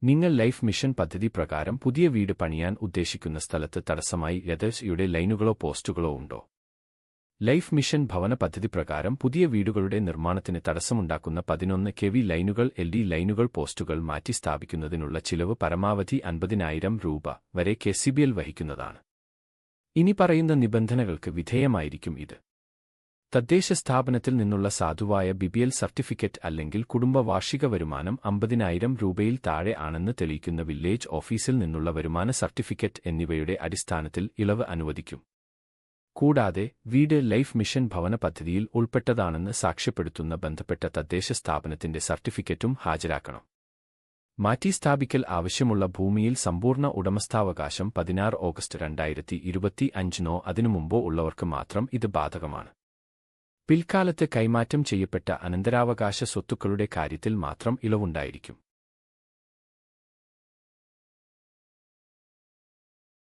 നിങ്ങൾ life mission പദ്ധതി പ്രകാരം പുതിയ വീട് പണിയാൻ ഉദ്ദേശിക്കുന്ന സ്ഥലത്ത് തടസ്സമായി യുടെ ലൈനുകളോ പോസ്റ്റുകളോ ഉണ്ടോ? ലൈഫ് മിഷൻ ഭവന പദ്ധതി പ്രകാരം പുതിയ വീടുകളുടെ നിർമ്മാണത്തിന് തടസ്സമുണ്ടാക്കുന്ന 11 കെവി ലൈനുകൾ ലൈനുകൾ പോസ്റ്റുകൾ മാറ്റി സ്ഥാപിക്കുന്നതിനുള്ള ചിലവ് പരമാവധി 50,000 രൂപ വരെ KCBL വഹിക്കുന്നതാണ്. ഇനി പറയുന്ന നിബന്ധനകൾക്ക് വിധേയമായിരിക്കും ഇത്. തദ്ദേശ സ്ഥാപനത്തിൽ നിന്നുള്ള സാധുവായ BPL സർട്ടിഫിക്കറ്റ് അല്ലെങ്കിൽ കുടുംബ വാർഷിക വരുമാനം 50,000 രൂപയിൽ താഴെ ആണെന്ന് തെളിയിക്കുന്ന വില്ലേജ് ഓഫീസിൽ നിന്നുള്ള വരുമാന സർട്ടിഫിക്കറ്റ് എന്നിവയുടെ അടിസ്ഥാനത്തിൽ ഇളവ് അനുവദിക്കും. കൂടാതെ വീട് ലൈഫ് മിഷൻ ഭവന പദ്ധതിയിൽ ഉൾപ്പെട്ടതാണെന്ന് സാക്ഷ്യപ്പെടുത്തുന്ന ബന്ധപ്പെട്ട തദ്ദേശ സ്ഥാപനത്തിന്റെ സർട്ടിഫിക്കറ്റും ഹാജരാക്കണം. മാറ്റിസ്ഥാപിക്കൽ ആവശ്യമുള്ള ഭൂമിയിൽ സമ്പൂർണ്ണ ഉടമസ്ഥാവകാശം 16 ഓഗസ്റ്റ് 2025 അതിനു മുമ്പോ ഉള്ളവർക്ക് മാത്രം ഇത് ബാധകമാണ്. പിൽക്കാലത്ത് കൈമാറ്റം ചെയ്യപ്പെട്ട അനന്തരാവകാശ സ്വത്തുക്കളുടെ കാര്യത്തിൽ മാത്രം ഇളവുണ്ടായിരിക്കും.